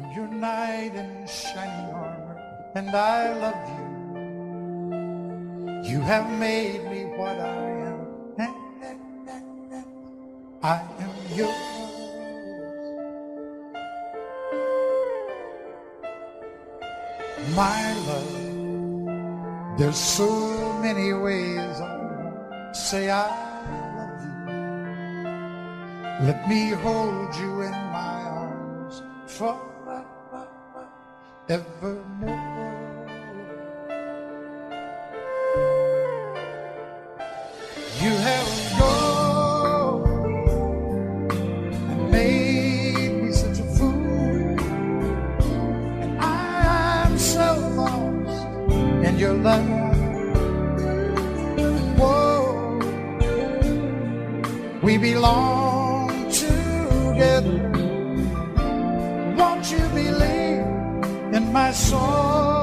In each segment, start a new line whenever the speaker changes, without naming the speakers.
I'm your knight in shining armor, and I love you. You have made me what I am. I am yours. My love, there's so many ways I want to say I love you. Let me hold you in my arms forevermore. You have gone and made me such a fool, and I'm so lost in your love. Whoa, we belong together. Won't you believe in my soul?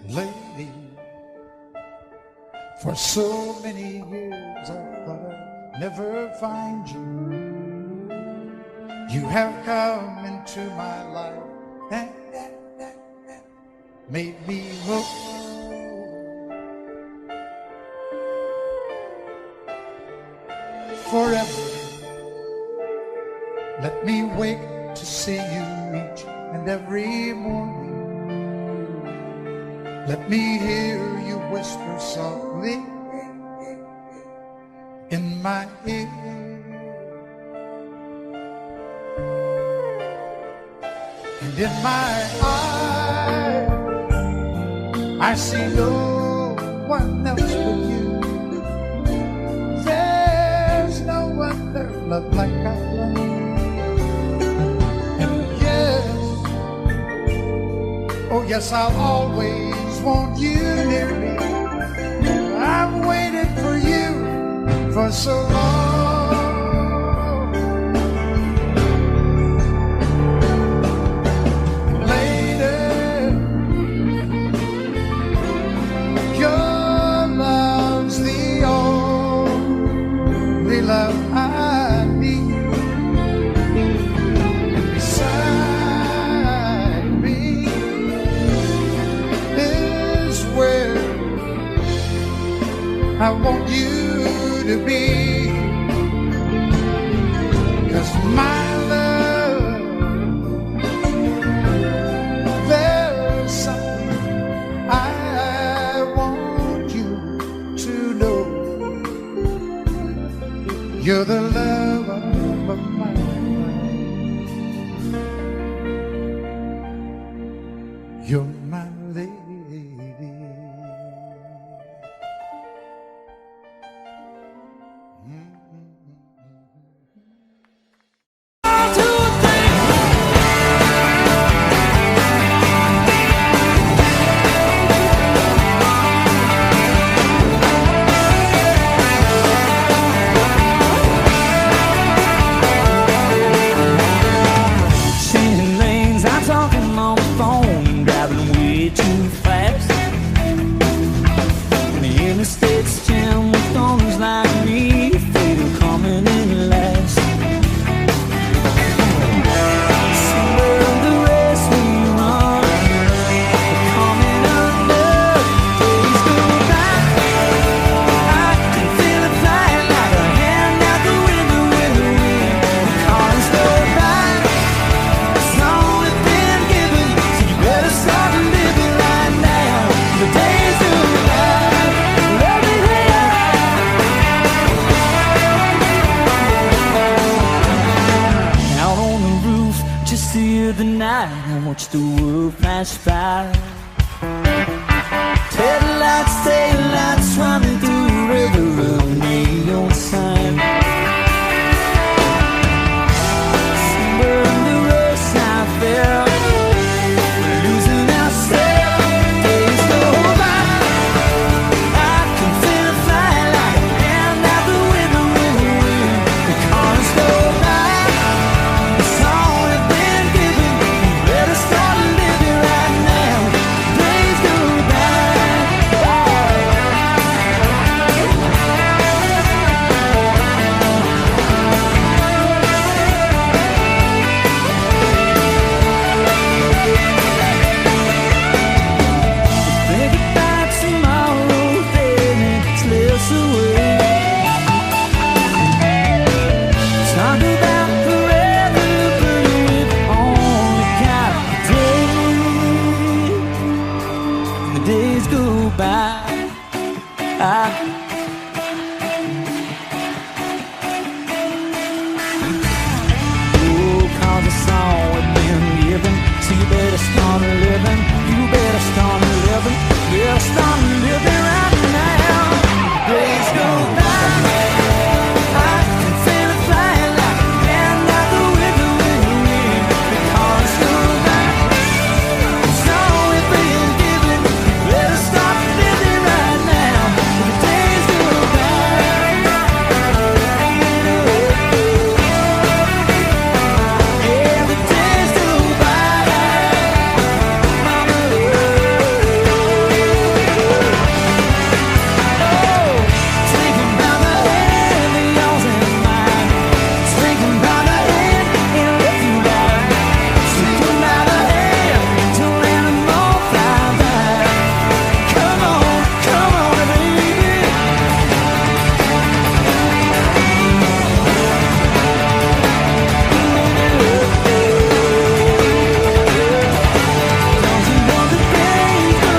Lady, for so many years I thought I'd never find you. You have come into my life and made me whole. Forever, let me wake to see you each and every morning. Let me hear you whisper softly in my ear. And in my eyes, I see no one else but you. There's no other love like I love you. And yes, oh yes, I'll always want you near me. I've waited for you for so long. Lady, your love's the only love I need. And beside me is where I want you to be. 'Cause my love, there's something I want you to know. You're the love of my life. You're my lady.
The night and watch the world flash by. Headlights, taillights running through the river of neon sign. Somewhere in the rush I felt we're losing ourselves. Days go by, I can feel it fly like a hand out the window in the wind. The cars go by. It's all we've been given. Better start living right now. Oh, 'cause it's all we've been given. So you better start living. You better start living. Yeah, start living right now. Days go by. I can feel it flying like a hand out the window in the wind. Because you're back. It's all we've been given. You better start living right now. The days go by. Yeah, the days go by. Mama, thinking about the hand of yours and mine. Thinking about the hand and let you down. Thinking about the hand till animals fly by. Come on, baby. Don't you know the days go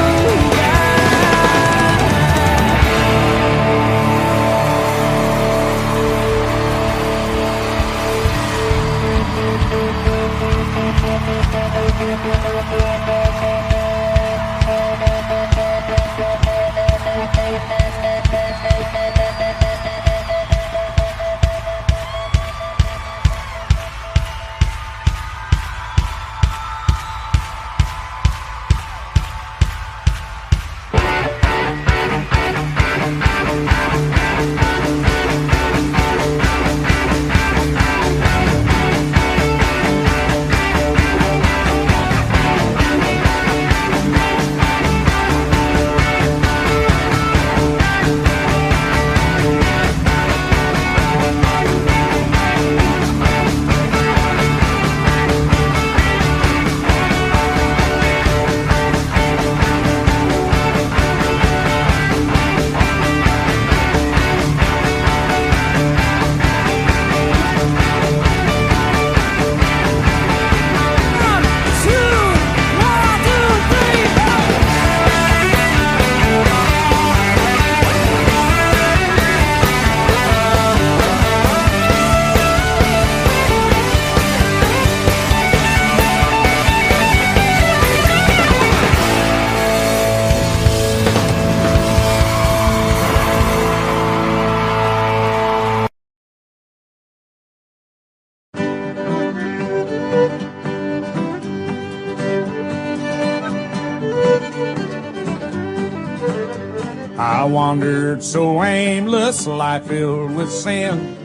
I wandered so aimless, life filled with sin.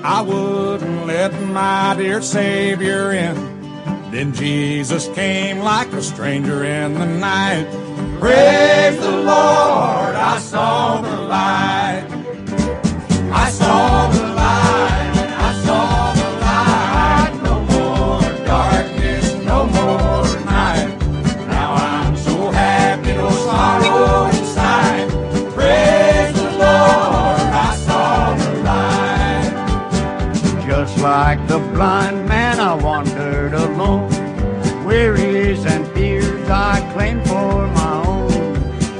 I wouldn't let my dear Savior in. Then Jesus came like a stranger in the night. Praise the Lord, I saw the light. I saw the light, I saw the light. No more darkness, no more night. Now I'm so happy, no sorrow inside. Praise the Lord, I saw the light.
Just like the blind man, I wandered alone. Wearies and fears I claimed for my own.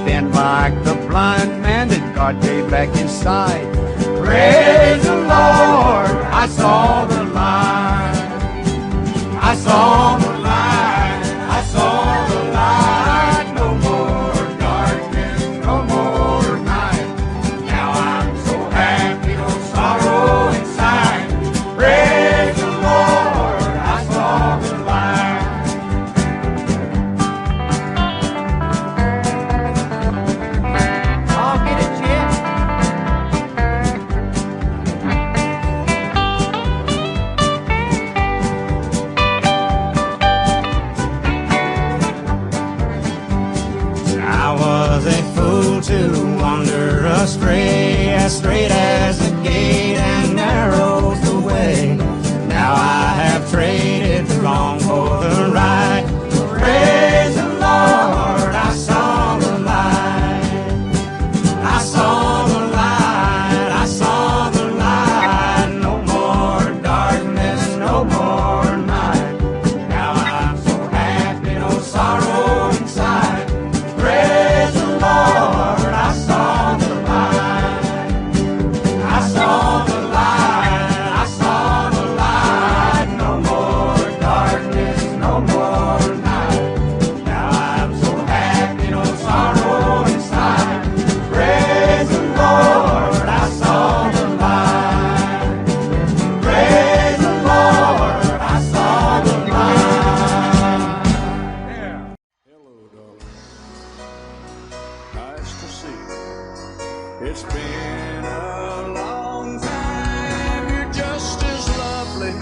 Then like the blind man, that God gave back his sight. Praise the Lord, I saw the light. I saw the light, I saw the light. No more darkness, no more night. Now I'm so happy, no sorrow inside. Praise the Lord, I saw the light.
I'll get it, Jim.
I was a fool to wander astray, as straight as the gate and narrow's the way. Now I have traded the wrong for the right. Praise the Lord, I saw the light. I saw the light, I saw the light. No more darkness, no more night. Now I'm so happy, no sorrow inside. Praise the Lord, I saw the light.
a long time. You're just as lovely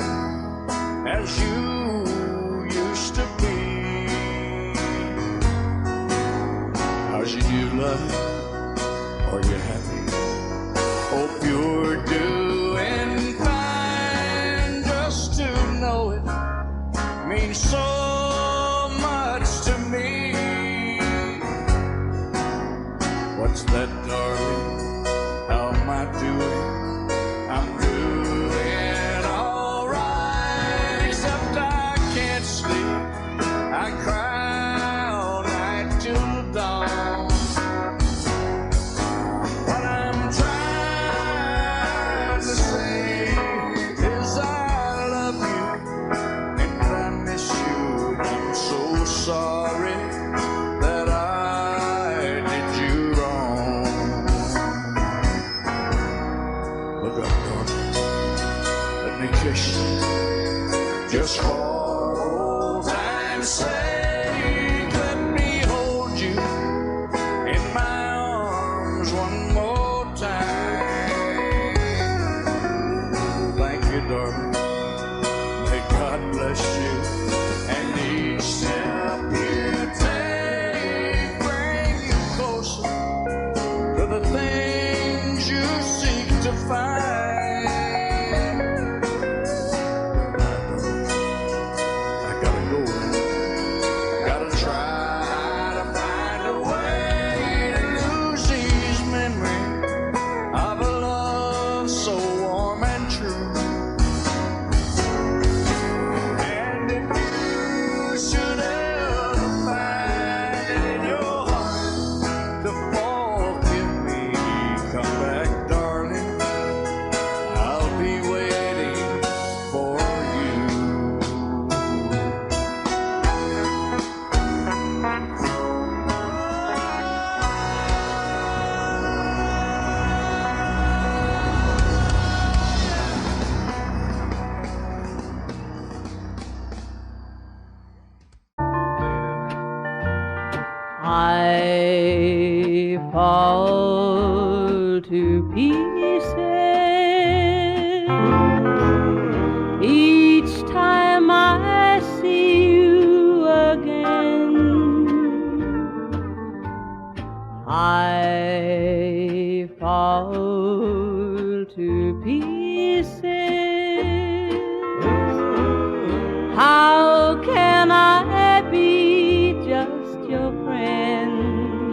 as you used to be. How's your new love? Are you happy? Hope you're doing fine. Just to know it means so much to me. What's that, darling? How am I doing? I'm doing all right, except I can't sleep. I cry all night till dawn. What I'm trying to say is I love you and I miss you. I'm so sorry that I did you wrong. Look up, darling. Let me kiss you just for old time's sake. Let me hold you in my arms one more time. Thank you, darling. May God bless you. And each step you take bring you closer to the things you seek to find. I gotta go now. Gotta try to find a way to lose these memories of a love so warm and true. And if you should ever find it in your heart to forgive me, come back, darling. I'll be waiting for you.
I fall to pieces each time I see you again. I fall to pieces. How can I be just your friend?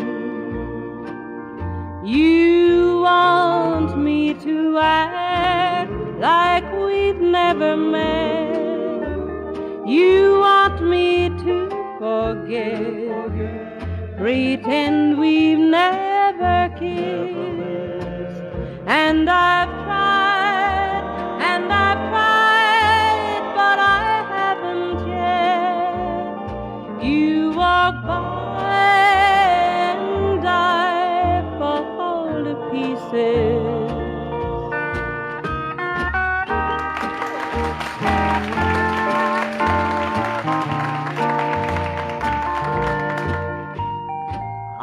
You want me to act like we've never met. You want me to forget, pretend we've never kissed. And I've tried, but I haven't yet. You walk by and I fall to pieces.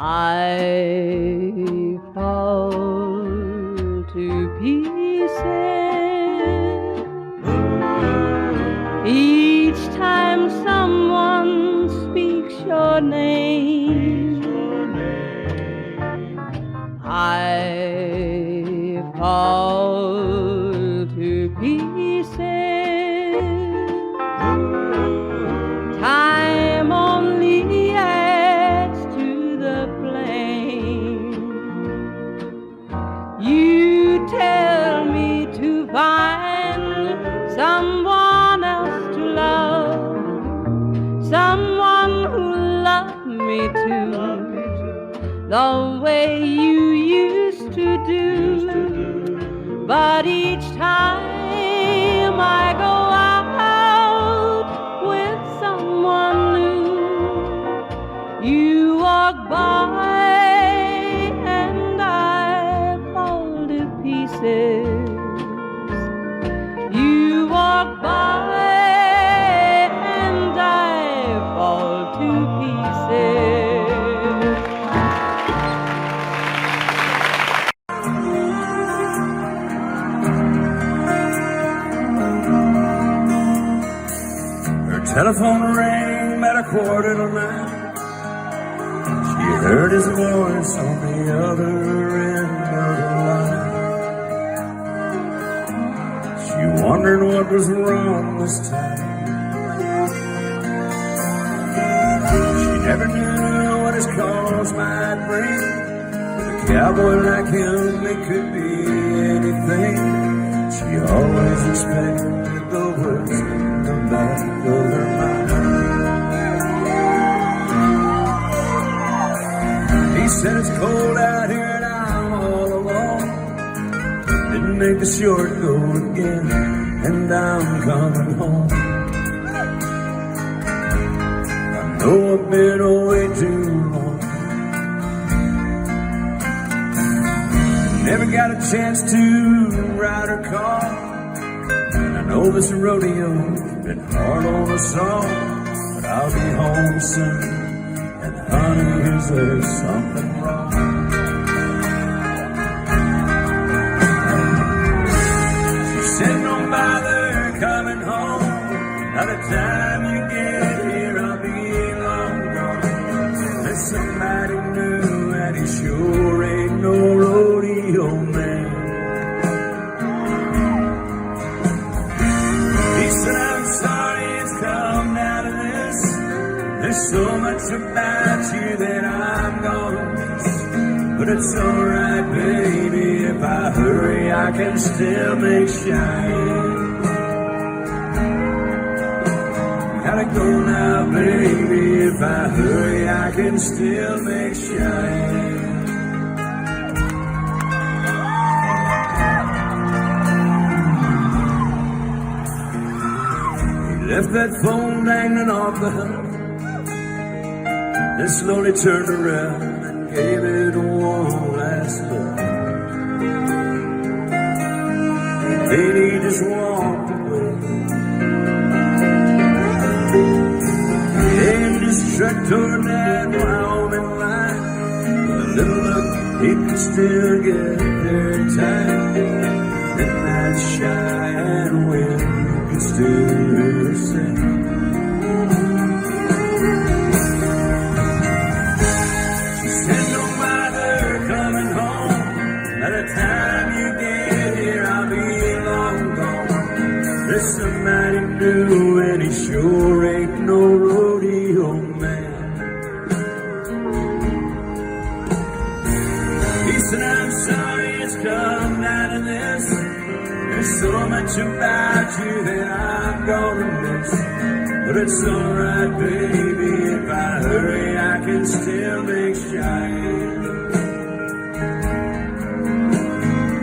I fall to pieces each time someone speaks your name. I fall to pieces. Time only adds to the flame. You tell me to find someone else to love, someone who loved me too, the way you used to do. But each time I go out with someone new, you walk by and I fall to pieces. You walk by and I fall to pieces.
Telephone rang about 8:45. She heard his voice on the other end of the line. She wondered what was wrong this time. She never knew what his calls might bring. With a cowboy like him, it could be anything. She always expected the worst in the back of her mind. He said it's cold out here and I'm all alone. Didn't make the short go again, and I'm coming home. I know I've been away too long. Never got a chance to ride or call. And I know this rodeo's been hard on us all. But I'll be home soon. And honey, is there something wrong? She said, don't bother coming home. By the time you get here, I'll be long gone. There's somebody new, and he sure ain't no rodeo man. He said, I'm sorry it's come down to this. There's so much about you that I'm gonna miss. But it's alright, baby, if I hurry, I can still make shine. Gotta go now, baby, if I hurry, I can still make shine. He left that phone dangling off the hook, then slowly turned around and gave it one last look. Then he just walked away. And his truck toward that Wyoming line. With a little luck, he could still get there in time. And that Cheyenne wind could still sing. She said, no matter coming home. By the time you get here, I'll be long gone. There's somebody new, and he sure ain't no rodeo man. He said, I'm sorry it's come down to this. There's so much about you that I'm gonna miss. But it's alright, baby, if I hurry, I can still make shine.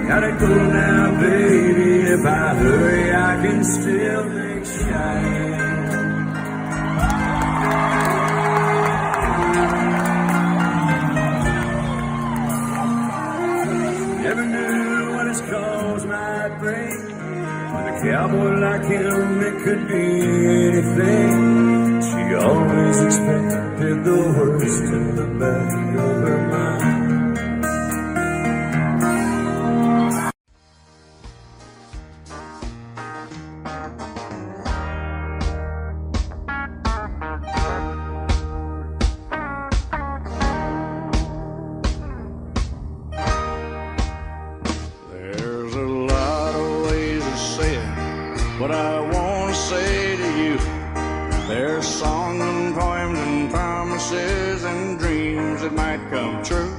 Gotta go now, baby, if I hurry, I can still make shine. Never knew what his calls might bring. With a cowboy like him, it could be anything. She always expected the worst in the back of her mind.
There's a lot of ways to say it, what I want to say to you. There's songs and poems and promises and dreams that might come true.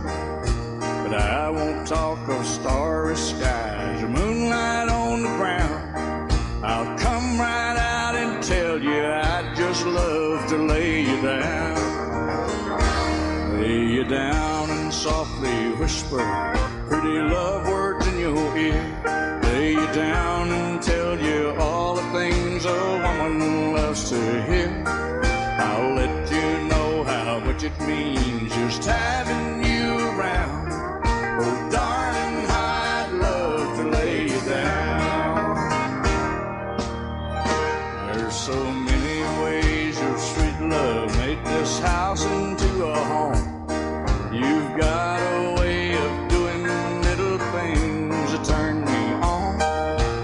But I won't talk of starry skies or moonlight on the ground. I'll come right out and tell you I'd just love to lay you down. Lay you down and softly whisper pretty love words in your ear. Lay you down and tell you all the things a woman loves to hear. I'll let you know how much it means just having you around. Oh, darling, I'd love to lay you down. There's so many ways your sweet love made this house into a home. You've got a way of doing little things that turn me on,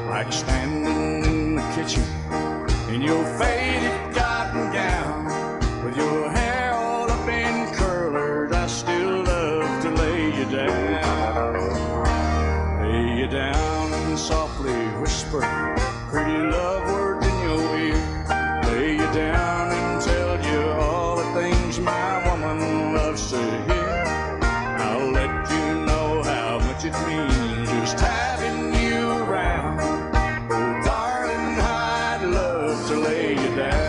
like standing in the kitchen in your faded cotton and softly whisper pretty love words in your ear. Lay you down and tell you all the things my woman loves to hear. I'll let you know how much it means just having you around. Oh, darling, I'd love to lay you down.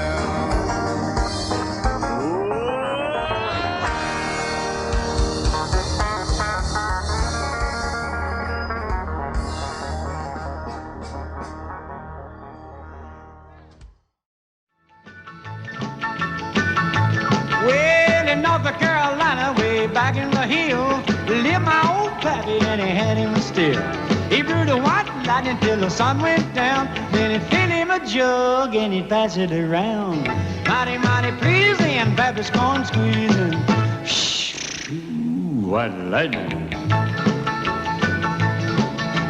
Well, in North Carolina, way back in the hills, lived my old pappy and he had him a still. He brewed a white lightning till the sun went down. Then he'd fill him a jug and he'd pass it around. Mighty, mighty pleasing, Baptist corn squeezing. Ooh, white lightning.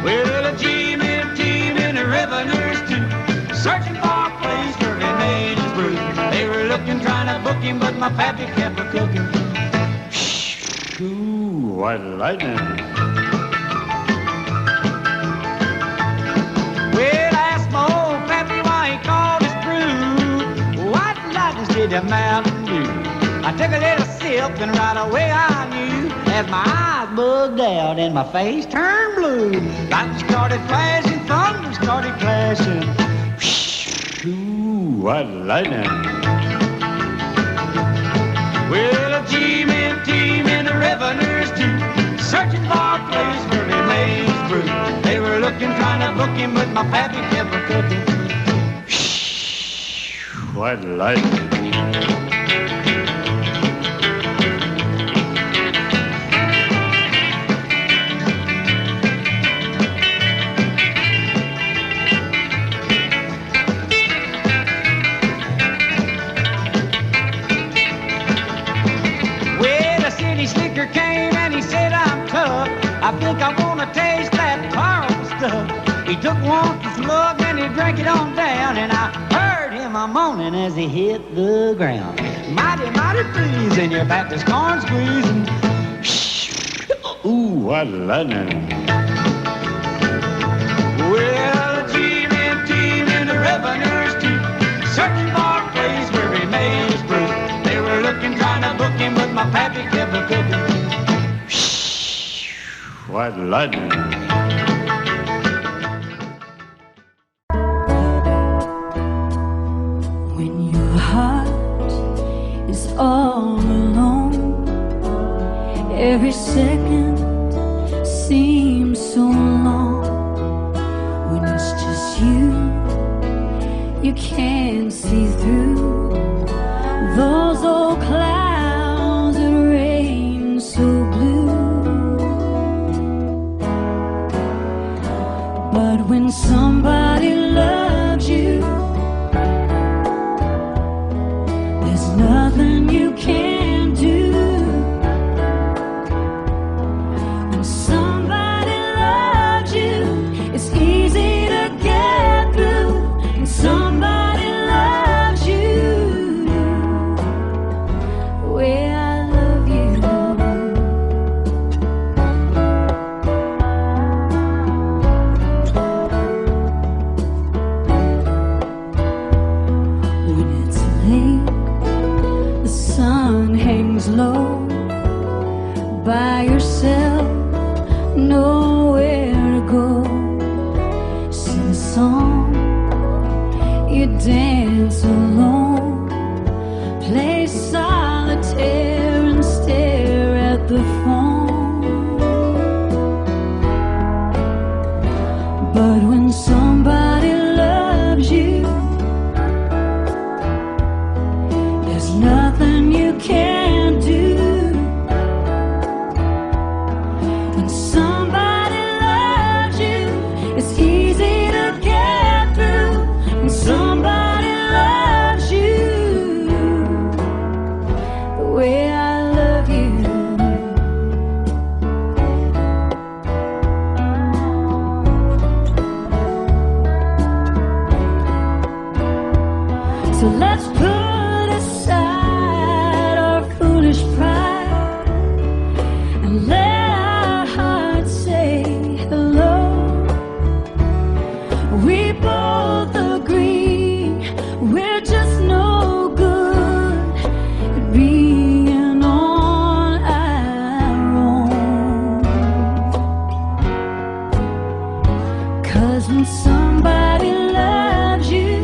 Well, a team and a revenues too, searching for a place where he made his brew. They were looking, trying to book him, but my pappy kept a-cooking. Ooh, white lightning. Well, I asked my old pappy why he called his brew white lightning did the Mountain Dew. I took a little sip and right away I knew, as my eyes bugged out and my face turned blue. Lightning started flashing, thunder started clashing. Ooh, white lightning. Well, a team and the revenues too, searching for a place where he made his brew. They were looking, trying to book him, but my pappy kept a-cooking. White lightning. Slicker came and he said, I'm tough. I think I want to taste that powerful stuff. He took one slug and he drank it on down, and I heard him a moaning as he hit the ground. Mighty, mighty pleasing, your Baptist corn squeezing. Ooh, what lightning. Well, a team and the revenues too, searching for a place where he made his brew. They were looking, trying to book him, but my pappy kept a-cooking. White lightning.
When your heart is all alone, every second seems so long. When it's just you, you can't see through those old clouds that rain so blue. But when somebody loves you, there's nothing you can do. When somebody loves you, it's easy to get through. When somebody loves you, the way I love you. When it's late, the sun hangs low, by yourself, nowhere to go. Sing a song, you dance alone, play solitaire and stare at the phone. But when somebody loves you, there's nothing you can do. When somebody loves you, it's easy to get through. When somebody loves you, the way I love you. So let's put aside our foolish pride and let our hearts say hello. 'Cause when somebody loves you,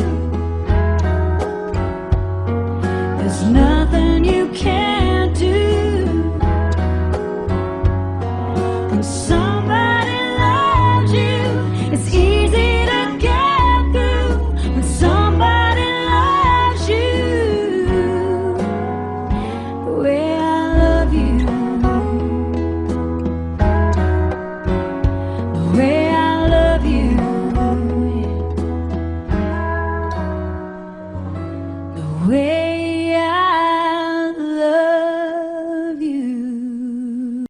there's nothing you can't do. When somebody loves you, it's easy to get through. When somebody loves you the way I love you, the way I love you, the way I love you.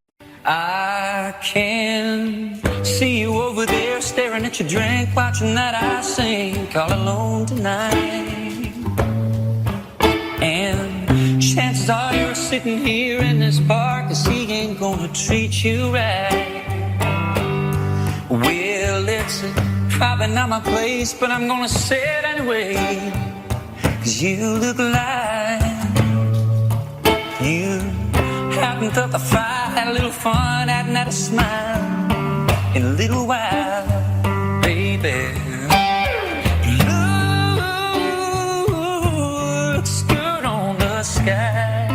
I can see you over there staring at your drink, watching that I sink all alone tonight. And chances are you're sitting here in this bar 'cause he ain't gonna treat you right. Well, it's probably not my place, but I'm gonna say it anyway, 'cause you look like you haven't thought the fire, had a little fun, hadn't had a smile in a little while, baby. Looks good on the sky,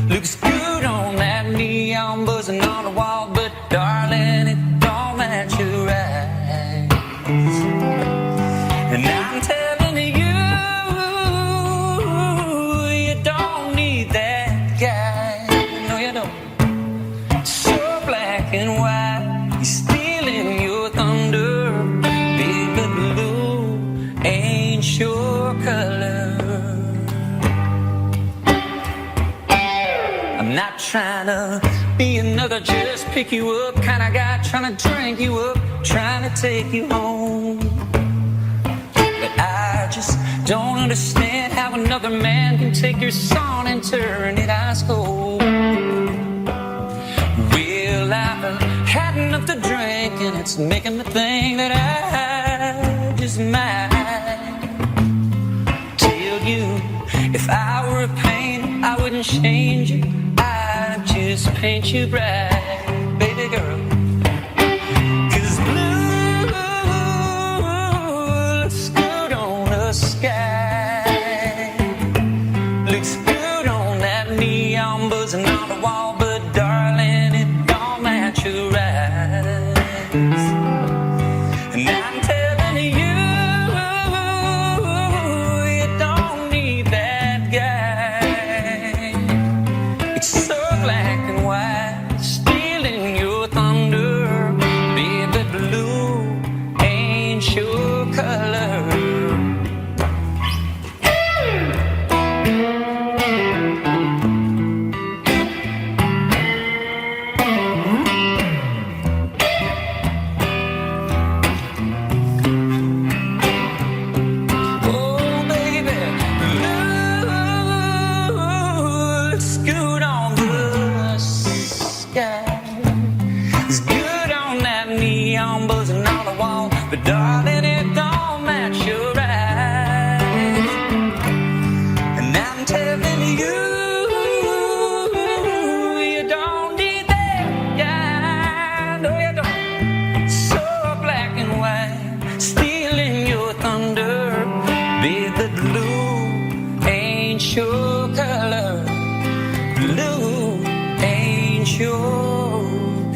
looks good on that neon buzzing on the wall, but darling, it don't match your eyes. And I'm telling you, you don't need that guy. No, you don't. So black and white, he's stealing your thunder. Baby blue ain't your color. I'm not trying to be another just pick you up kind of guy, trying to drink you up, trying to take you home. But I just don't understand how another man can take your song and turn it ice cold. Well, I've had enough to drink, and it's making me think that I just might tell you, if I were a paint, I wouldn't change it, I'd just paint you bright, baby girl. 'Cause blue looks good on the sky, looks good on that neon buzzing on the wall, but darling, it don't match your eyes. And I'm telling you, you don't need that guy. It's so black and white, stealing your thunder. Baby blue ain't your color. Oh, baby, looks good on the sky. It's good on that neon buzzing on the wall, but darling, it don't match your eyes. And I'm telling you, you don't need that guy. No, you don't. So black and white, stealing your thunder. Baby blue ain't your color. Blue ain't your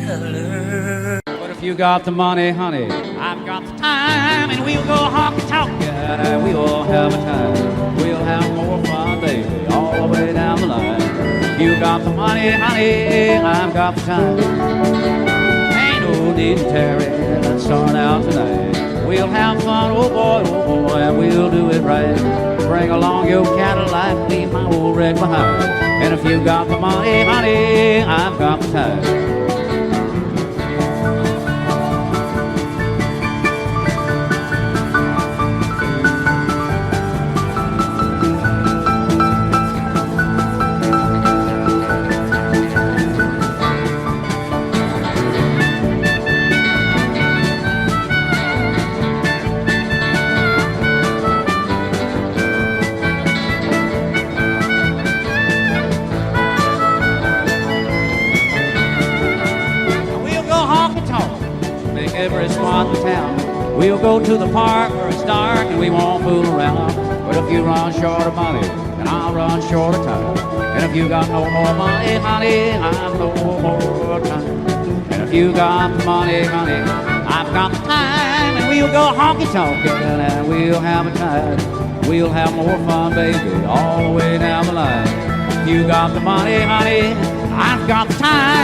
color.
But if you got the money, honey, I've got the time, and we'll go honky-tonk, and we'll have a time. We'll have more fun, baby, all the way down the line. You got the money, honey, I've got the time. Ain't no need to tarry, let's start out tonight. We'll have fun, oh boy, and we'll do it right. Bring along your Cadillac, leave my old wreck behind. And if you got the money, honey, I've got the time. every spot in town. We'll go to the park where it's dark and we won't fool around. But if you run short of money, then I'll run short of time. And if you got no more money, honey, I've no more time. And if you got money, honey, I've got the time. And we'll go honky-tonkin' and we'll have a time. We'll have more fun, baby, all the way down the line. If you got the money, honey, I've got the time.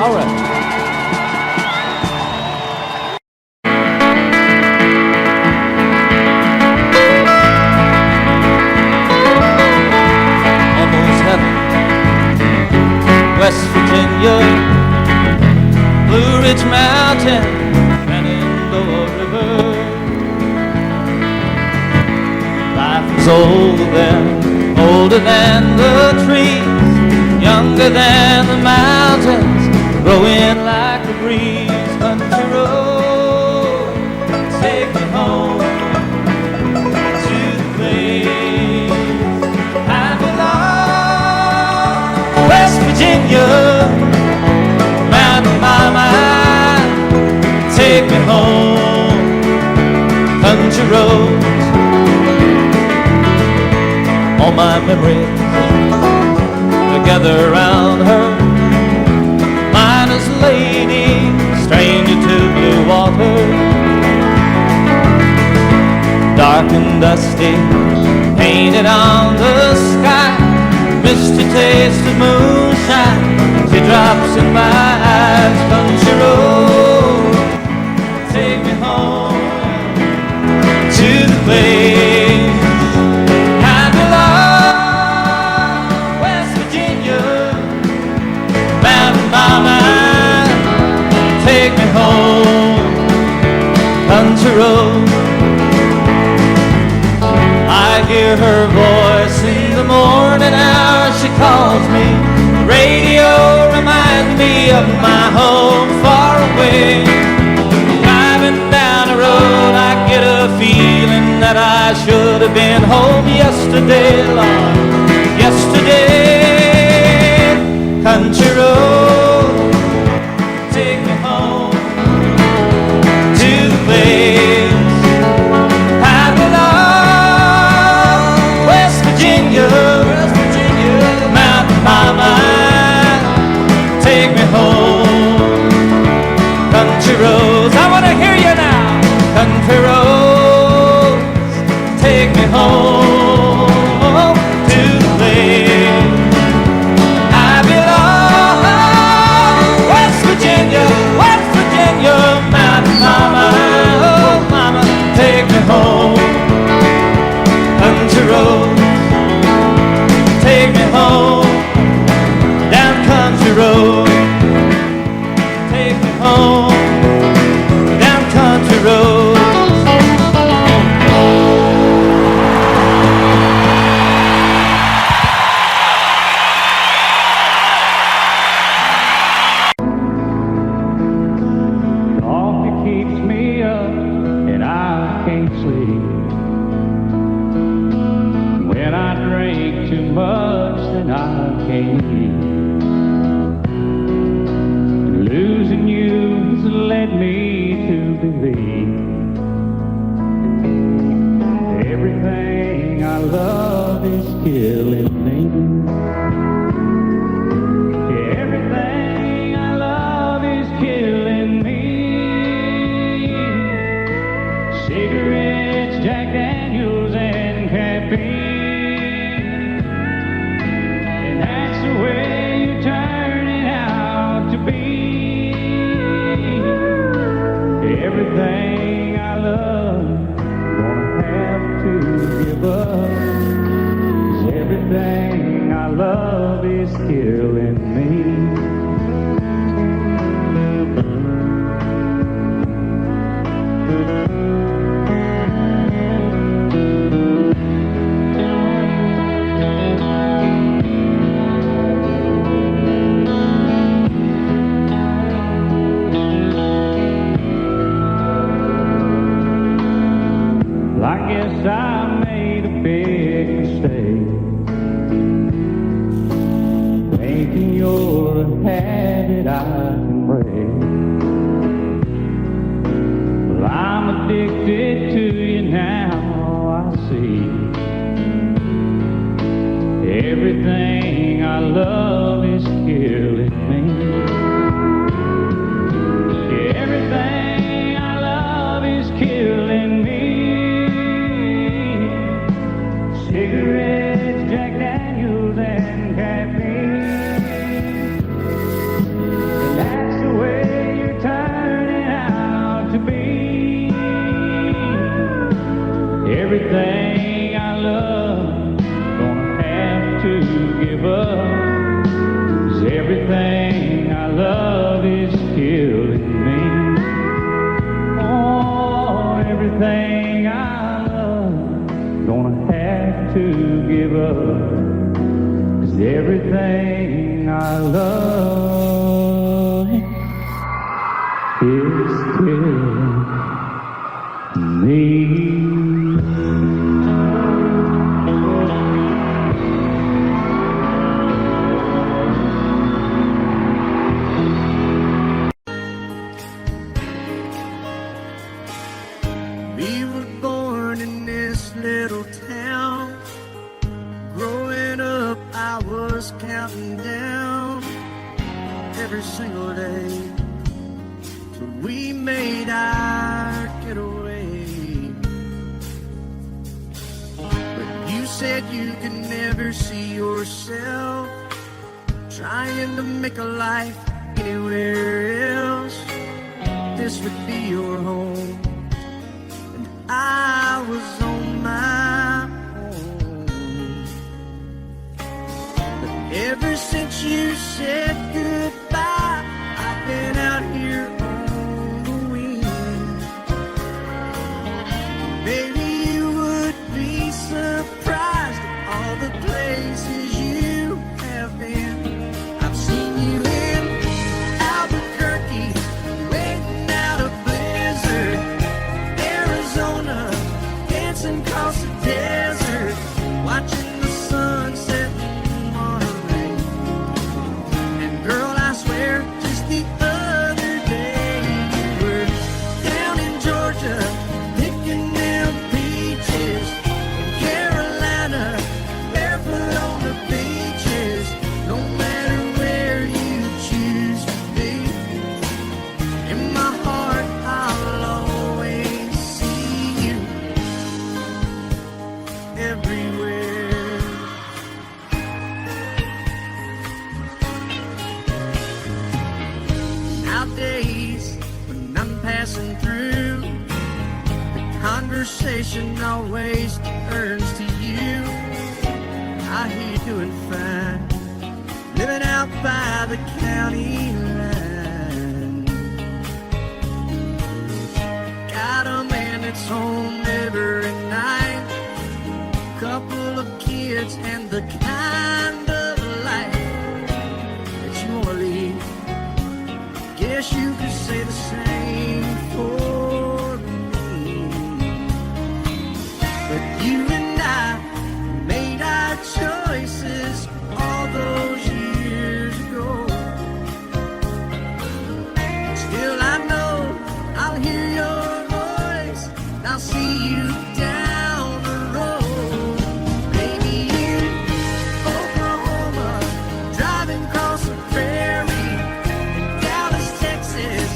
All right.
West Virginia, Blue Ridge Mountain, Shenandoah River. Life is older than the trees, younger than the mountains, growing like the breeze. Country road, take me home to the place I belong. West Virginia, Mountain Mama, take me home. Country roads, all my memories together around her. Miner's lady, stranger to blue water. Dark and dusty, painted on the sky. Misty taste of moonshine, teardrops in my eyes. Country road, take me home to the place I belong. West Virginia, Mountain Mama, take me home. Country road, I hear her voice in the morning hour. She calls me. The radio reminds me of my home far away. Driving down the road, I get a feeling that I should have been home yesterday, Lord, yesterday. Country road, take me home to the place I belong. West Virginia, Mountain Mama, take me home. Country roads, I want to hear you now. Country roads, take me home to the place I belong. West Virginia, Mountain Mama, oh Mama, take me home. Country roads, take me home. Down country road, take me home. Down country road.
Coffee keeps me up and I can't sleep. When I drink too much, then I can't eat. Losing you has led me to believe everything I love is killing me. Everything I love is killing me. Cigarettes, Jack Daniels, and caffeine. And that's the way you turn it out to be. Everything I love, gonna have to give up. 'Cause everything I love is killing me. I guess I made a big mistake, thinking you're
I can break. Well, I'm addicted to you now, I see. Everything I love is killing me. Everything I love is killing me. Cigarettes, Jack Daniels, and caffeine. And that's the way you're turning out to be. Everything I love, gonna have to give up. 'Cause everything I love is killing me. Oh, everything I love, gonna have to give up. 'Cause everything I love is killing me.
We were born in this little town. Growing up, I was counting down every single day till we made our getaway. But you said you could never see yourself trying to make a life anywhere else. This would be your home. I was on my own. But ever since you said goodbye, I've been out here on the wing. Maybe you would be surprised at all the places you have been. I've seen you in Albuquerque, waiting out a blizzard. Arizona, dancing across the desert, watching the sunset in Monterey. And girl, I swear, just the other day you were down in Georgia, picking them peaches. In Carolina, barefoot on the beaches. No matter where you choose to be, in my heart I'll always see you everywhere. Nowadays, when I'm passing through, the conversation always turns to you. I hear you doing fine, living out by the county line. Got a man that's home every night, couple of kids, and the kind of life that you want to lead. Guess you could say the same for me. But you and I made our choices all those years ago. Still I know I'll hear your voice, and I'll see you down the road. Maybe in Oklahoma, driving across the prairie. In Dallas, Texas,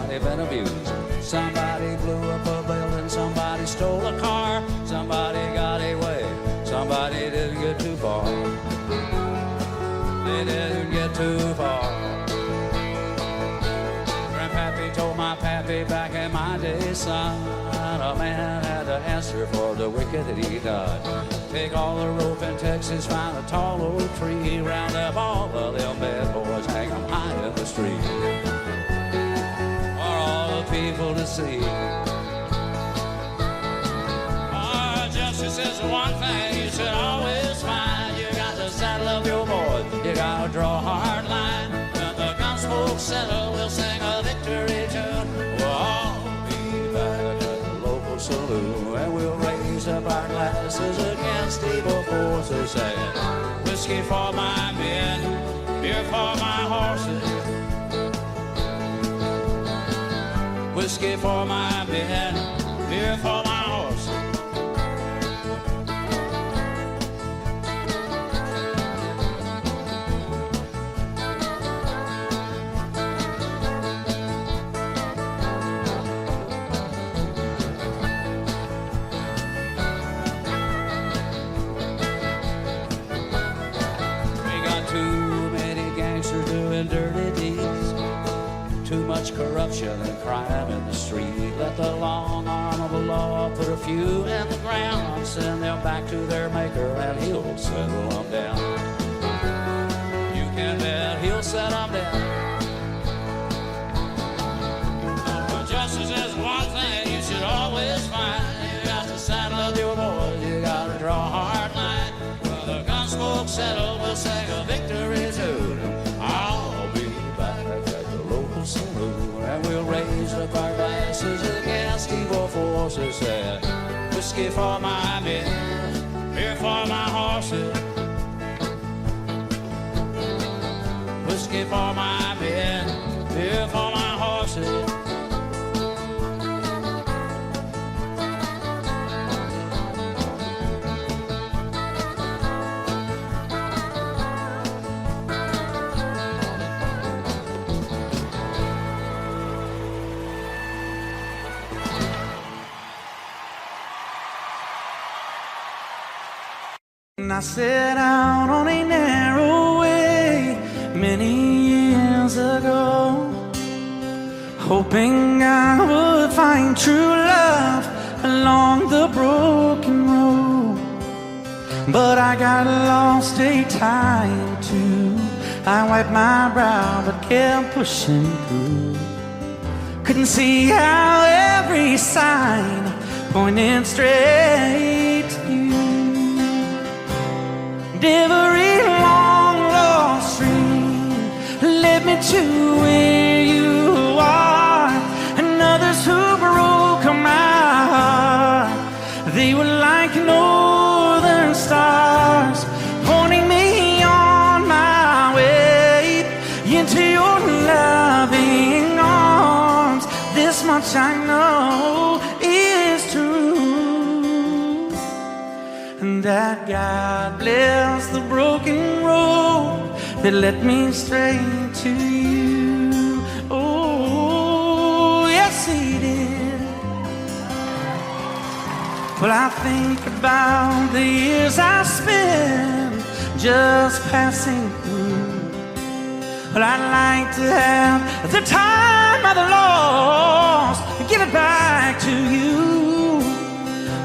somebody been abused. Somebody blew up a building, somebody stole a car, somebody got away, somebody didn't get too far. They didn't get too far. Grandpappy told my pappy back in my day, son, a man had to answer for the wicked that he done. Take all the rope in Texas, find a tall old tree, round up all of them bad boys, hang them high in the street for all the people to see. Justice is one thing you should always find. You got to saddle up your boys, you got to draw a hard line. When the gunsmoke settle, we'll sing a victory tune. We'll all be back at the local saloon, and we'll raise up our glasses against evil forces, saying, whiskey for my men, beer for my horses. Whiskey for my men, beer for my horses. Dirty deeds, too much corruption and crime in the street. Let the long arm of the law put a few in the ground, send them back to their maker, and he'll settle them down. You can bet he'll set them down. Justice is one thing you should always find. You got to saddle up your boys, you got to draw a hard line. When the gunsmoke settle, we'll sing a victory tune. I'll be back at the local saloon, and we'll raise up our glasses against evil forces. Said, whiskey for my men, beer for my horses. Whiskey for my men, beer for my horses.
I set out on a narrow way many years ago, hoping I would find true love along the broken road. But I got lost a time or two. I wiped my brow but kept pushing through. Couldn't see how every sign pointed straight to you. Every long lost stream led me to where you are, and others who broke my heart, they were like northern stars, pointing me on my way into your loving arms. This much I know is true, and that God bless the broken road that led me straight to you. Oh, yes, He did. Well, I think about the years I spent just passing through. Well, I'd like to have the time of the lost, give it back to you.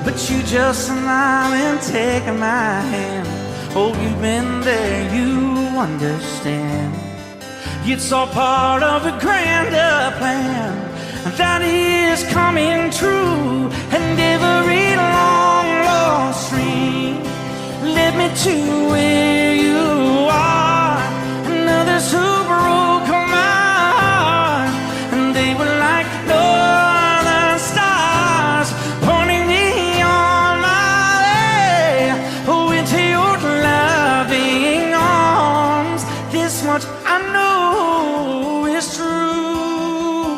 But you just smile and take my hand. Oh, you've been there, you understand. It's all part of a grander plan that is coming true. And every long lost stream led me to where you are, and others who broke my heart, and they were like northern stars, pointing me on my way into your loving arms. This much I know is true,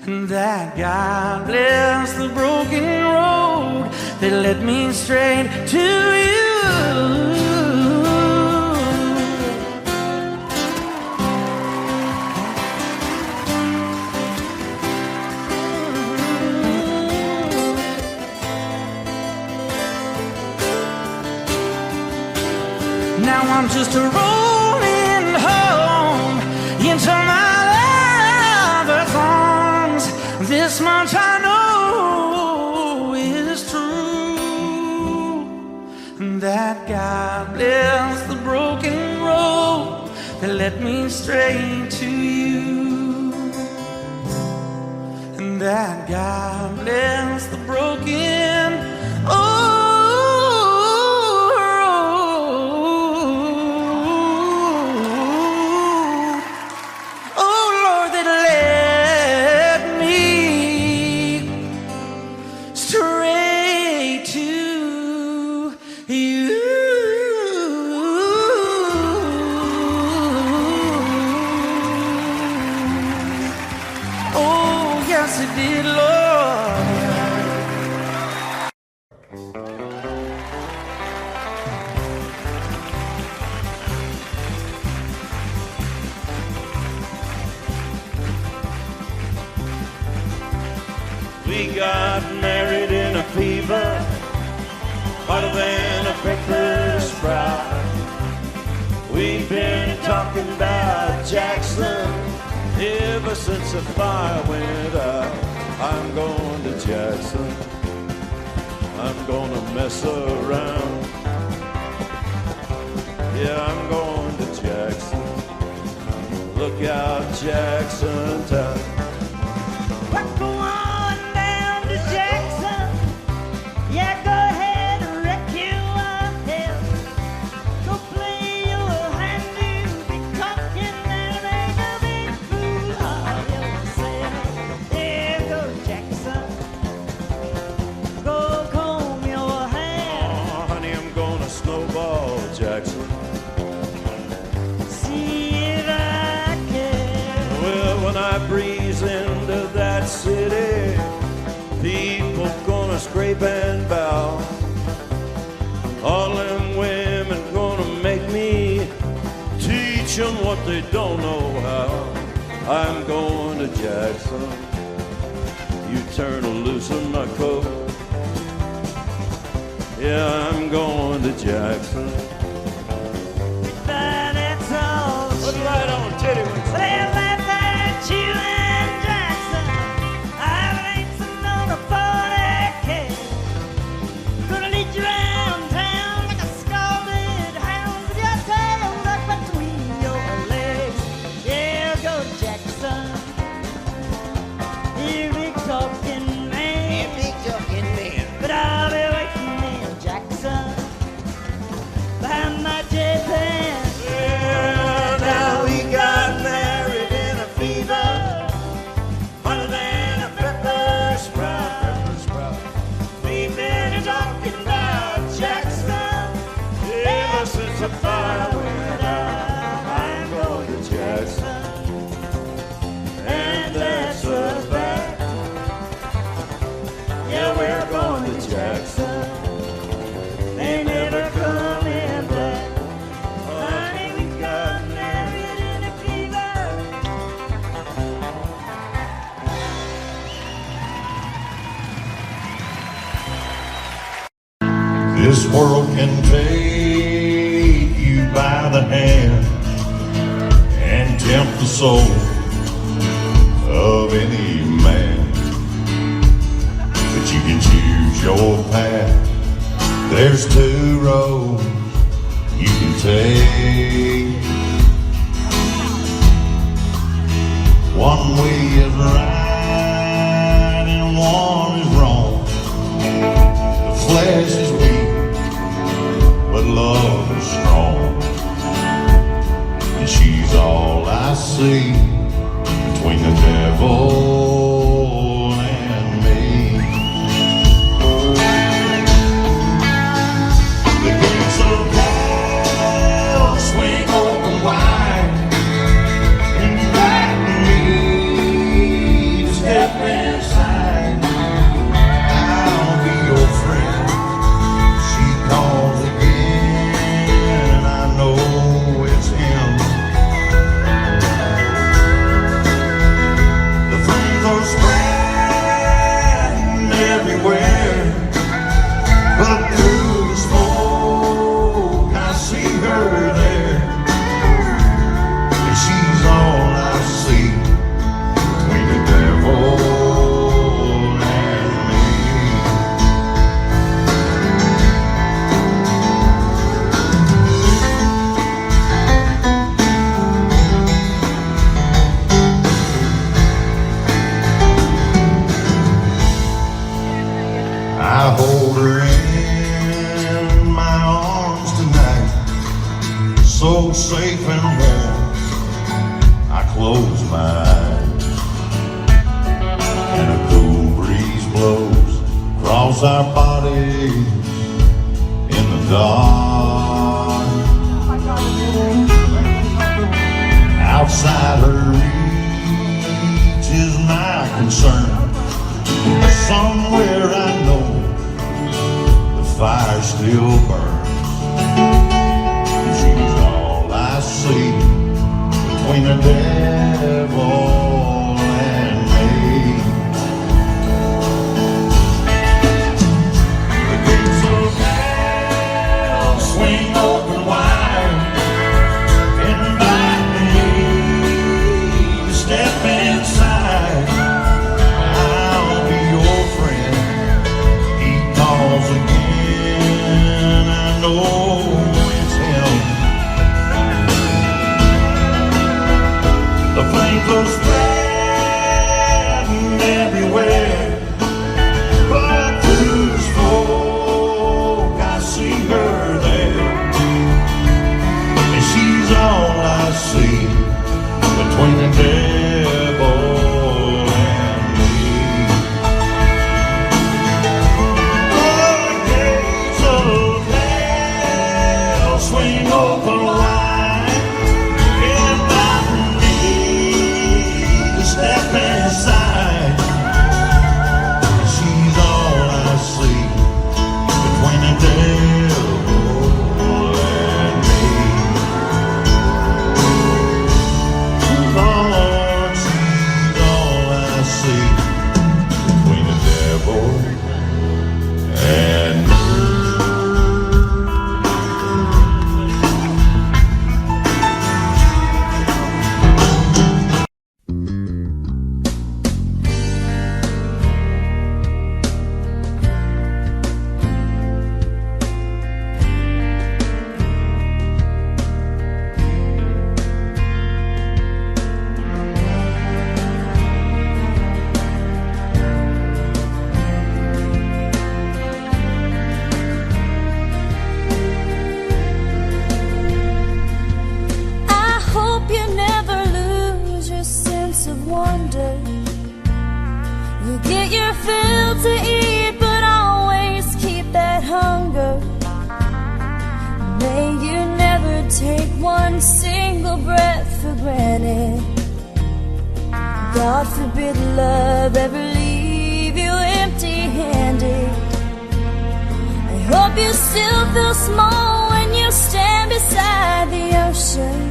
and that God bless the broken road that led me straight to you. I'm just rolling home into my lover's arms. This much I know is true, that God bless the broken road that led me straight to you, and that God bless the broken
We got married in a fever, hotter than a pepper sprout. We've been talking about Jackson ever since the fire went out. I'm going to Jackson, I'm gonna mess around. Yeah, I'm going to Jackson, look out Jackson town.
We're going down to Jackson. Yeah, go ahead and wreck yourself. Go play your hand, you'll be talking and make a big fool of yourself. Yeah, go to Jackson. Go comb your hair.
Oh, honey, I'm gonna snowball Jackson.
See if I can.
Well, when I breeze into that city, people gonna scrape and bow. All them women gonna make me teach them what they don't know how. I'm going to Jackson, you turn to loosen my coat. Yeah, I'm going to Jackson.
But that's all.
Put it right on, titty whip.
Well, that's you and Jackson. I've racing on a 40K. Gonna lead you around town like a scalded hound with your tail tucked between your legs. Yeah, go Jackson. You big talking man.
Yeah, big talking man.
But I'll be waiting in Jackson behind my J-Pan.
Yeah, now we got married in a fever, hotter than a pepper sprout. We've been talking about Jackson ever since the fire went out. I'm going to Jackson, and that's a fact. Yeah, we're going to Jackson. They never coming back. Honey, we got married in a fever.
This world can take you by the hand and tempt the soul of any man. But you can choose your path. There's two roads you can take. One way is right and one is wrong. The flesh is weak, but love is strong. And she's all I see between the devil and me. The gates of hell swing open wide, and back to me
hold her in my arms tonight, so safe and warm. I close my eyes, and a cool breeze blows across our bodies in the dark. Outside her reach is my concern. Somewhere I know the fire still burns. She's all I see between the devil and me. The gates of hell swing open wide, invite me to step inside. I'll be your friend. He calls again, I know it's him. The flames are spreading everywhere, but through the smoke I see her there, and she's all I see between the devil and me. The gates of hell swing open wide, inviting me to step inside. She's all I see between the devil and me. Lord, she's all I see between the devil and me.
I hope you never lose your sense of wonder. You get your fill to eat, but always keep that hunger. May you never take one single breath for granted. God forbid love ever leave you empty-handed. I hope you still feel small when you stand beside the ocean.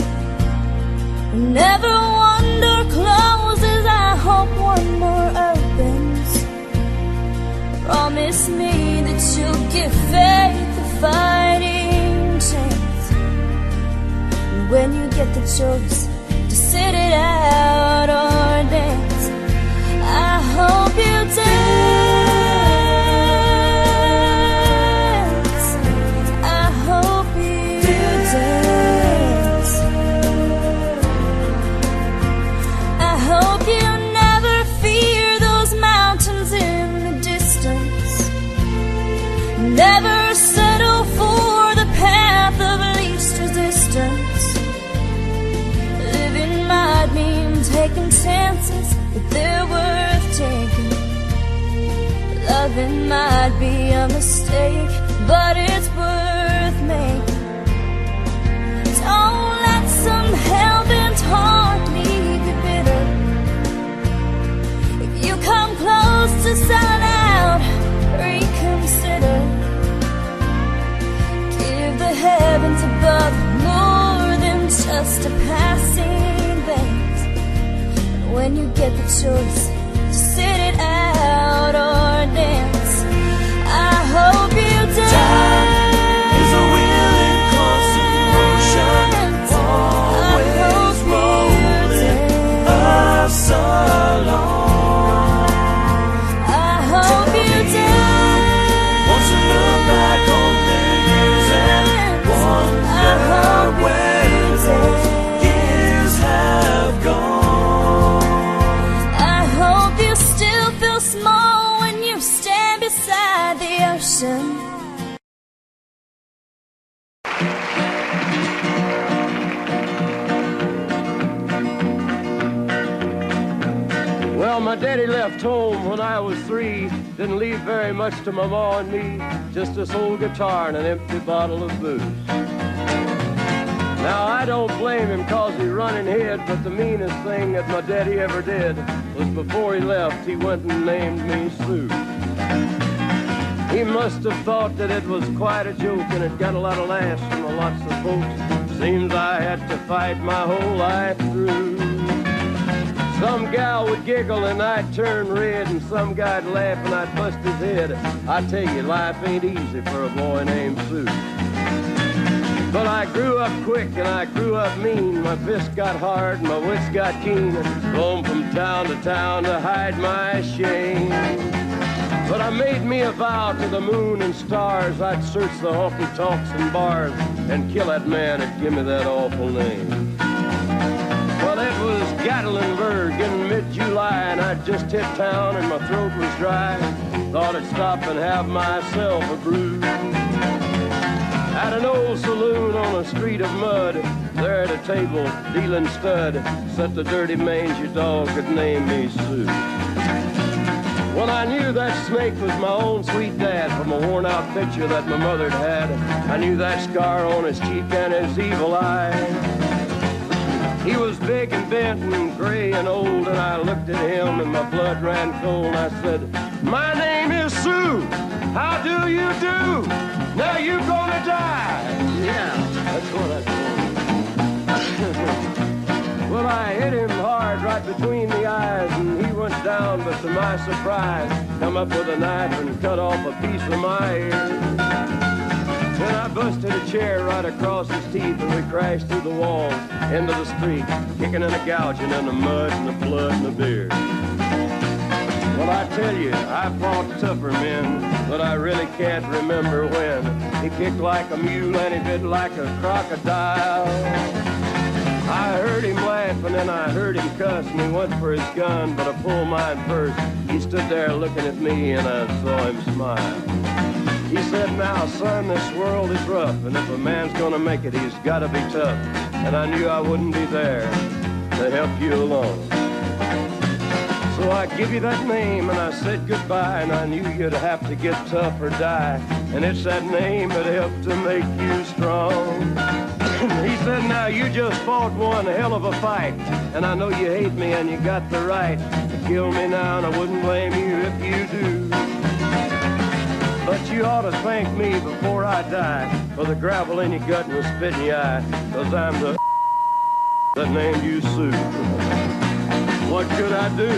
Never one door closes, I hope one more opens. Promise me that you'll give faith a fighting chance. And when you get the choice to sit it out or dance, I hope you dance. I hope you dance. I hope you never fear those mountains in the distance. Never settle for the path of least resistance. Living might mean taking chances, but they're worth taking. Loving might be a mistake, but it's worth making. Don't let some hell-bent heart leave you bitter. If you come close to selling out, reconsider. Give the heavens above more than just a passing glance. And when you get the choice to sit it out or dance, I hope you dance.
Time is a willing constant motion, always rolling us along.
I hope you dance.
Once you look back on the years and wonder where those years have gone.
I hope you still feel small when you stand Jackson.
Well, my daddy left home when I was 3. Didn't leave very much to my ma and me. Just this old guitar and an empty bottle of booze. Now, I don't blame him 'cause he running hid, but the meanest thing that my daddy ever did was before he left, he went and named me Sue. He must have thought that it was quite a joke and it got a lot of laughs from lots of folks. Seems I had to fight my whole life through. Some gal would giggle and I'd turn red, and some guy'd laugh and I'd bust his head. I tell you, life ain't easy for a boy named Sue. But I grew up quick and I grew up mean. My fists got hard and my wits got keen. Roam from town to hide my shame. But I made me a vow to the moon and stars. I'd search the honky-tonks and bars and kill that man that give me that awful name. Well, it was Gatlinburg in mid-July, and I'd just hit town and my throat was dry. Thought I'd stop and have myself a brew. At an old saloon on a street of mud, there at a table, dealing stud, sat the dirty mangy dog that named me Sue. Well, I knew that snake was my own sweet dad from a worn-out picture that my mother'd had. I knew that scar on his cheek and his evil eye. He was big and bent and gray and old, and I looked at him and my blood ran cold. I said, "My name is Sue. How do you do? Now you gonna die." Yeah, that's what I told him. Well, I hit him hard right between the eyes, and he went down, but to my surprise, come up with a knife and cut off a piece of my ear. Then I busted a chair right across his teeth, and we crashed through the walls into the street, kicking and a gouging in the mud and the blood and the beer. Well, I tell you, I fought tougher men, but I really can't remember when. He kicked like a mule and he bit like a crocodile. I heard him laugh and then I heard him cuss, and he went for his gun, but I pulled mine first. He stood there looking at me and I saw him smile. He said, "Now, son, this world is rough, and if a man's gonna make it, he's gotta be tough." And I knew I wouldn't be there to help you along. So I give you that name and I said goodbye, and I knew you'd have to get tough or die. And it's that name that helped to make you strong. He said, "Now you just fought one hell of a fight, and I know you hate me and you got the right to kill me now, and I wouldn't blame you if you do. But you ought to thank me before I die for the gravel in your gut and the spit in your eye, 'cause I'm the that named you Sue." What could I do?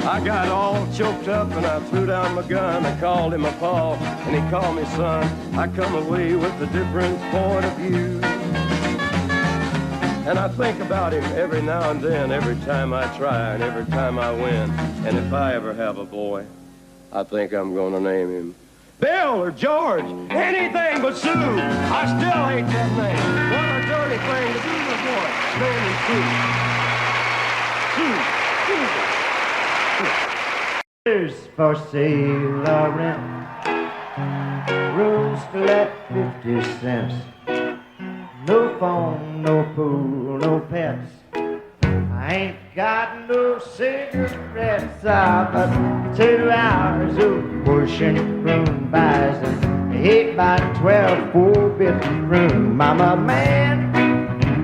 I got all choked up and I threw down my gun. I called him a pa and he called me son. I come away with a different point of view. And I think about him every now and then, every time I try and every time I win. And if I ever have a boy, I think I'm gonna name him Bill or George, anything but Sue. I still hate that name. What a dirty thing to do to a boy. Name him Sue. Sue.
Here's for sale or rent, rooms to let 50 cents. No phone, no pool, no pets. I ain't got no cigarettes. But 2 hours of pushing room buys an 8x12 4-bit room. I'm a man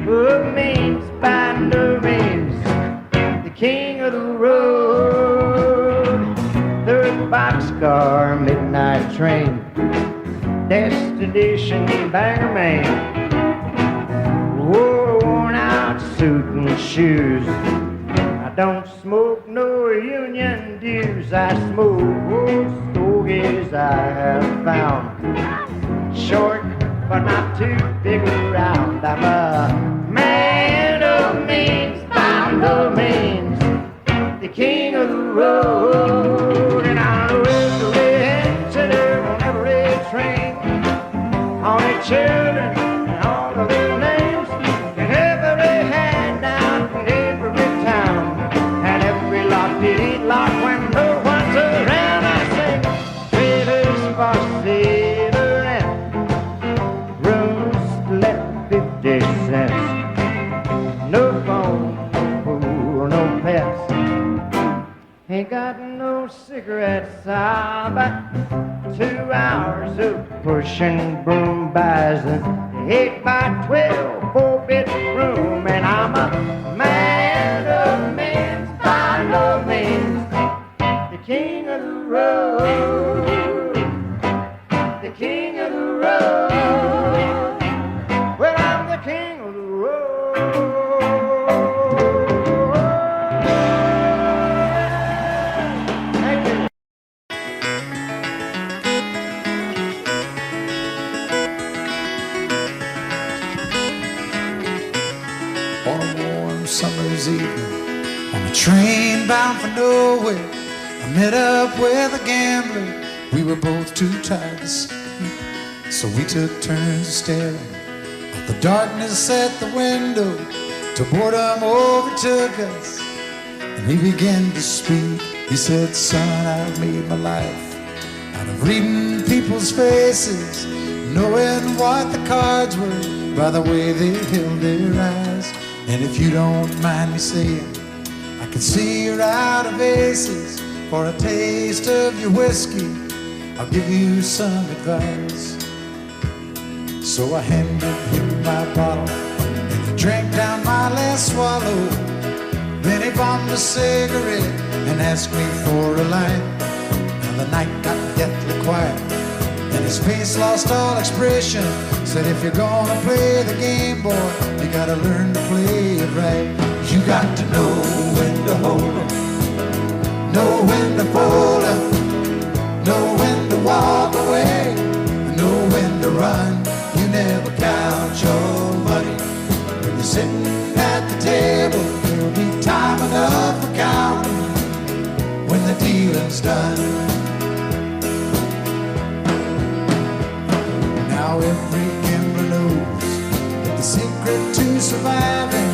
who means by no means the king of the road. 3rd boxcar, midnight train, destination Bangor, Maine. Whoa, worn out suit and shoes. I don't smoke no union dues. I smoke old stogies I have found. Short, but not too big around. I'm a man of means, by no means the king of the road. And I know every head on every train, all the children and all of their names, and every hand down in every town, and every locked lock when no one's around. I sing rivers about 2 hours of pushing broom buys an 8 by 12 4-bedroom, and I'm a man of men, by no means the king of the road, the king of the road. Well, I'm the king of the road.
On a warm summer's evening, on a train bound for nowhere, I met up with a gambler. We were both too tired to sleep, so we took turns staring at the darkness at the window till boredom overtook us, and he began to speak. He said, "Son, I've made my life out of reading people's faces, knowing what the cards were by the way they held their eyes. And if you don't mind me saying, I can see you're out of aces. For a taste of your whiskey, I'll give you some advice." So I handed him my bottle, and he drank down my last swallow. Then he bombed a cigarette and asked me for a light. Now the night got deathly quiet, and his face lost all expression. Said, "If you're gonna play the game, boy, you gotta learn to play it right. You got to know when to hold 'em, know when to fold 'em, know when to walk away, know when to run. You never count your money when you're sitting at the table. There'll be time enough for counting when the dealing's done." Now every gambler knows that the secret to surviving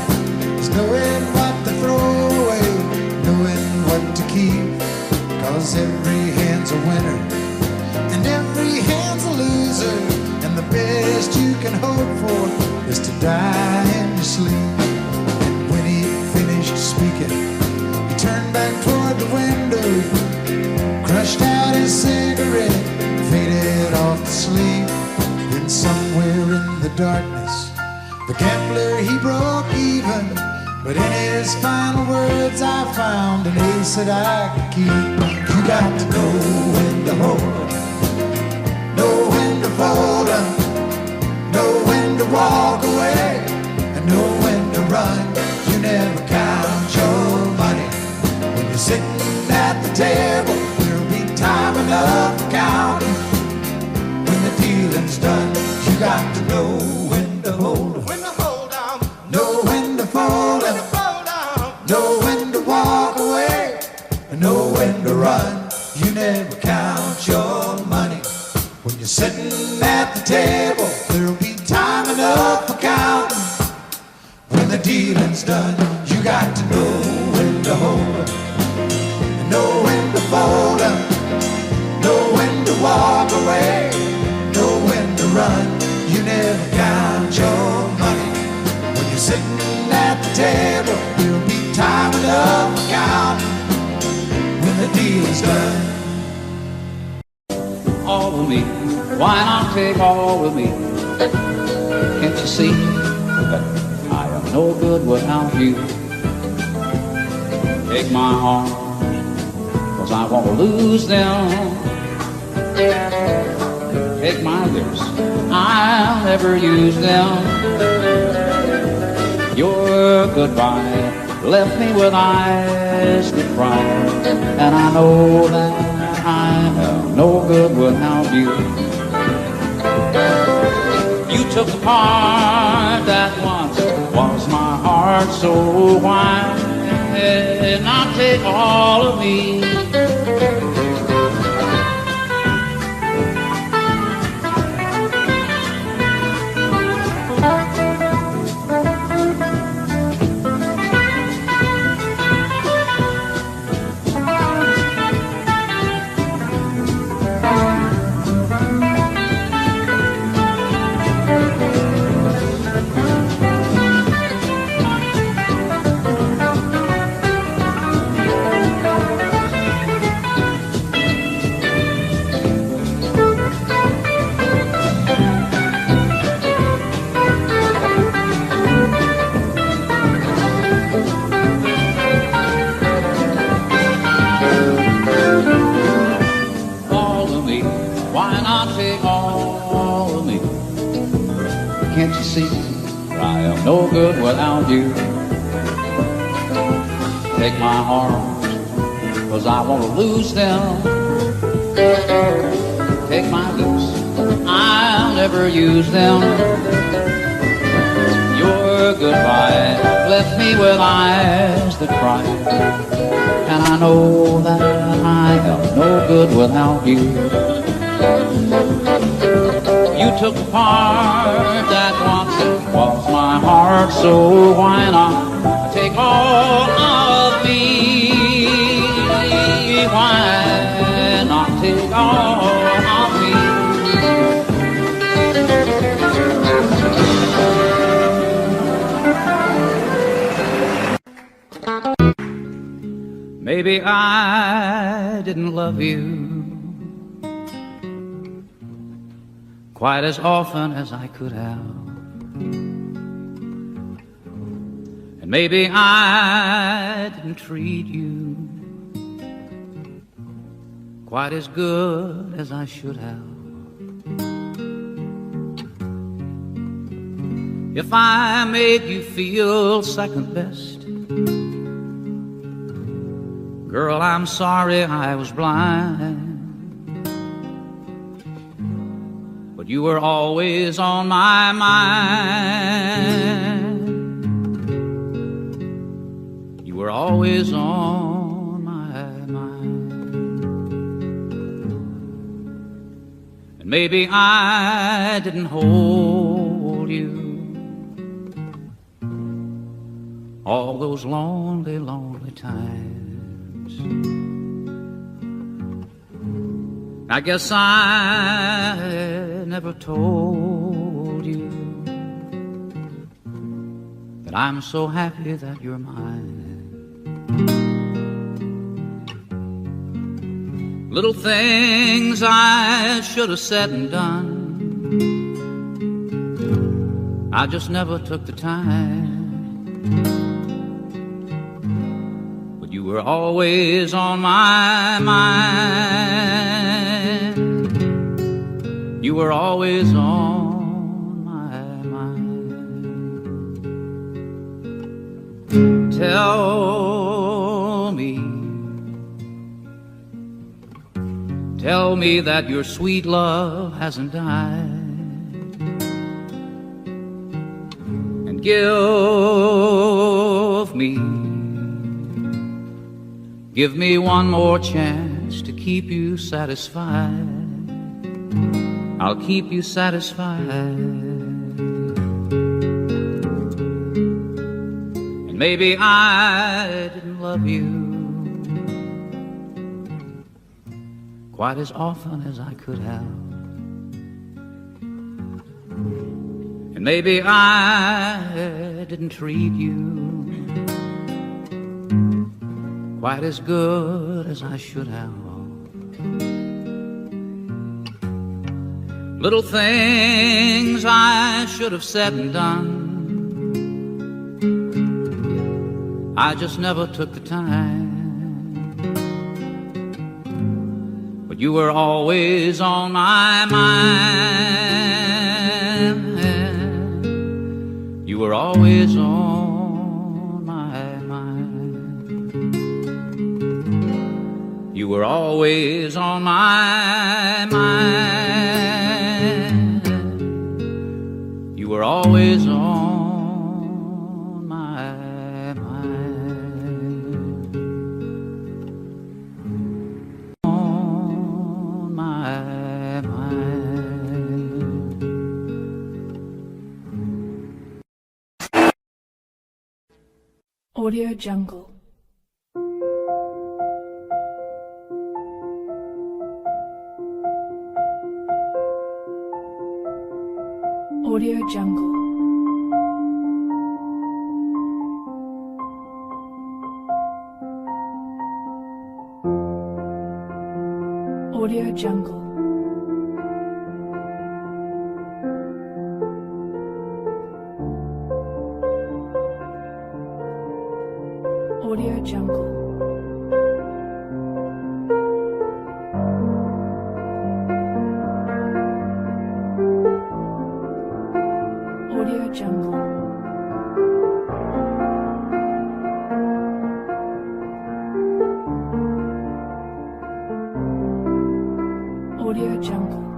is knowing what to throw away, knowing what to keep. 'Cause every hand's a winner and every hand's a loser, and the best you can hope for is to die in your sleep. And when he finished speaking, he turned back toward the window, crushed out his cigarette, faded off to sleep. Then somewhere in the darkness, the gambler, he broke even. But in his final words, I found an ace that I could keep. You got to know when to hold 'em, know when to fold 'em, know when to walk away, and know when to run. You never count your money when you're sitting at the table. There'll be time enough for counting when the dealing's done. You got to know when to hold 'em, know when to fold 'em, know when to walk away, and know when to run. You never count your money when you're sitting at the table. There'll be time enough for counting when the dealing's done. You got to know when to hold 'em, and know when to fold 'em, know when to walk away, know when to run. You never count your money when you're sitting at the table. There'll be time enough for counting when the deal's done.
All of me, why not take all of me? Can't you see that I am no good without you? Take my heart, 'cause I won't lose them. Take my lips, I'll never use them. Your goodbye left me with eyes that cry, and I know that I am no good without you. You took the part that once was my heart so wide, and now take all of me. me? Why not take all of me? Can't you see I am no good without you? Take my arms, 'cause I want to lose them. Take my lips, I'll never use them. Your goodbye left me with eyes that cry, and I know that I am no good without you. You took the part that once was my heart, so why not take all of me? Why not take all of me? Maybe I didn't love you quite as often as I could have. And maybe I didn't treat you quite as good as I should have. If I made you feel second best, girl, I'm sorry I was blind. But you were always on my mind. You were always on my mind. And maybe I didn't hold you all those lonely, lonely times. I guess I never told you that I'm so happy that you're mine. Little things I should have said and done, I just never took the time. But you were always on my mind. You were always on my mind. Tell me that your sweet love hasn't died, and give me one more chance to keep you satisfied. I'll keep you satisfied. And maybe I didn't love you quite as often as I could have. And maybe I didn't treat you quite as good as I should have. Little things I should have said and done, I just never took the time. But you were always on my mind. You were always on my mind. You were always on my mind. You were always on my mind. On my mind.
Audio Jungle. Audio Jungle. Audio Jungle. Audio Jungle. Audio Jungle. Audio Jungle.